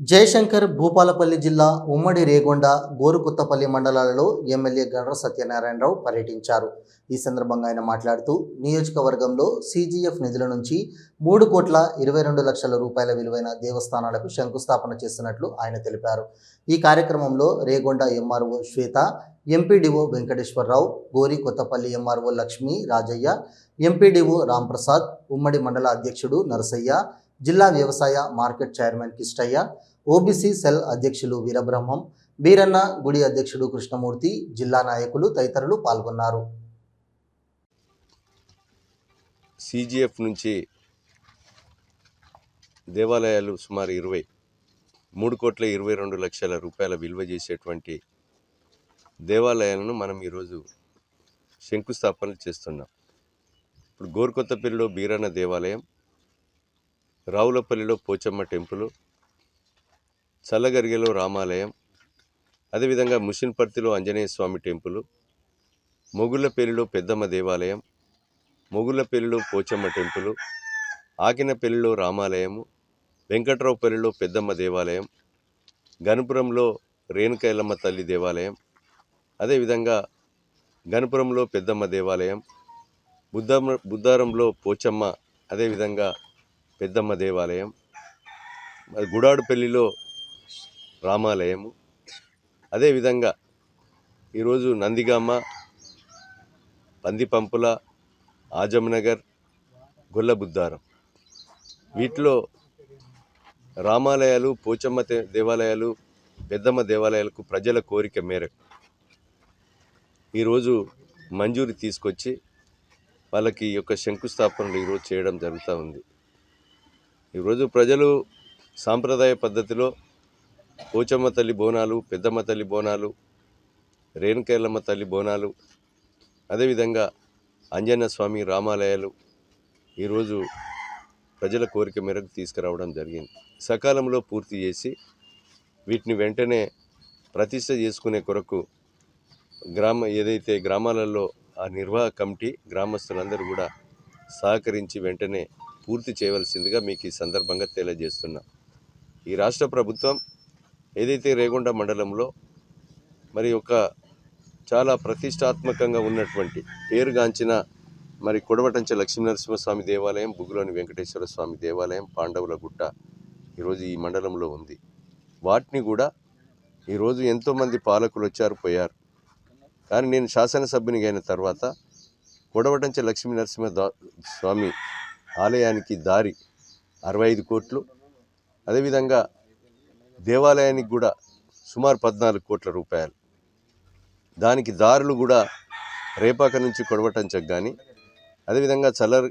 జయశంకర్ భూపాలపల్లి జిల్లా ఉమ్మడి రేగొండ గోరుకొత్తపల్లి మండలాలలో ఎమ్మెల్యే గండ్ర సత్యనారాయణరావు పర్యటించారు. ఈ సందర్భంగా ఆయన మాట్లాడుతూ నియోజకవర్గంలో సీజీఎఫ్ నిధుల నుంచి 3,22,00,000 రూపాయల విలువైన దేవస్థానాలకు శంకుస్థాపన చేస్తున్నట్లు ఆయన తెలిపారు. ఈ కార్యక్రమంలో Regonda MRO Swetha, MPDO Venkateswararao, Gori Kothapalli MRO Lakshmi Rajaiah, MPDO Ramprasad, ఉమ్మడి మండల అధ్యక్షుడు నరసయ్య, జిల్లా వ్యవసాయ market chairman Kistaiah, OBC cell అధ్యక్షులు వీరబ్రహ్మం, బీరన్న గుడి అధ్యక్షుడు కృష్ణమూర్తి, జిల్లా నాయకులు తదితరులు పాల్గొన్నారు. సీజీఎఫ్ నుంచి దేవాలయాలు సుమారు 3,22,00,000 రూపాయల విలువ చేసేటువంటి దేవాలయాలను మనం ఈరోజు శంకుస్థాపనలు చేస్తున్నాం. ఇప్పుడు గోరుకొత్తపల్లిలో బీరన్న దేవాలయం, రావులపల్లిలో పోచమ్మ టెంపుల్, చల్లగరిగెలో రామాలయం, అదేవిధంగా ముషిన్పర్తిలో ఆంజనేయ స్వామి టెంపుల్, మొగుళ్ళపల్లిలో పెద్దమ్మ దేవాలయం, మొగుళ్ళపల్లిలో పోచమ్మ టెంపుల్, ఆకినపల్లిలో రామాలయము, వెంకట్రావుపల్లిలో పెద్దమ్మ దేవాలయం, గణపురంలో రేణుకైలమ్మ తల్లి దేవాలయం, అదేవిధంగా గణపురంలో పెద్దమ్మ దేవాలయం, బుద్ధారంలో పోచమ్మ, అదేవిధంగా పెద్దమ్మ దేవాలయం, గుడాడుపల్లిలో రామాలయము, అదేవిధంగా ఈరోజు నందిగామ, పందిపంపుల, ఆజంనగర్, గొల్లబుద్ధారం, వీటిలో రామాలయాలు, పోచమ్మ దేవాలయాలు, పెద్దమ్మ దేవాలయాలకు ప్రజల కోరిక మేరకు ఈరోజు మంజూరు తీసుకొచ్చి వాళ్ళకి యొక్క శంకుస్థాపనలు ఈరోజు చేయడం జరుగుతూ ఉంది. ఈరోజు ప్రజలు సాంప్రదాయ పద్ధతిలో పోచమ్మ తల్లి బోనాలు, పెద్దమ్మ తల్లి బోనాలు, రేణుకైలమ్మ తల్లి బోనాలు, అదేవిధంగా ఆంజనేయ స్వామి రామాలయాలు ఈరోజు ప్రజల కోరిక మేరకు తీసుకురావడం జరిగింది. సకాలంలో పూర్తి చేసి వీటిని వెంటనే ప్రతిష్ఠ చేసుకునే కొరకు ఏదైతే గ్రామాలలో ఆ నిర్వాహక కమిటీ గ్రామస్తులందరూ కూడా సహకరించి వెంటనే పూర్తి చేయవలసిందిగా మీకు ఈ సందర్భంగా తెలియజేస్తున్నా. ఈ రాష్ట్ర ప్రభుత్వం ఏదైతే రేగొండ మండలంలో మరి ఒక చాలా ప్రతిష్టాత్మకంగా ఉన్నటువంటి పేరుగాంచిన మరి కొడవటంచ లక్ష్మీనరసింహస్వామి దేవాలయం, బుగ్గులోని వెంకటేశ్వర స్వామి దేవాలయం, పాండవుల గుట్ట ఈరోజు ఈ మండలంలో ఉంది. వాటిని కూడా ఈరోజు ఎంతోమంది పాలకులు వచ్చారు పోయారు. కానీ నేను శాసనసభ్యునిగా అయిన తర్వాత కొడవటంచ లక్ష్మీనరసింహ స్వామి ఆలయానికి దారి 65 కోట్లు, అదేవిధంగా దేవాలయానికి కూడా సుమారు 14 కోట్ల రూపాయలు, దానికి దారులు కూడా రేపాక నుంచి కొడవటంచకు కానీ, అదేవిధంగా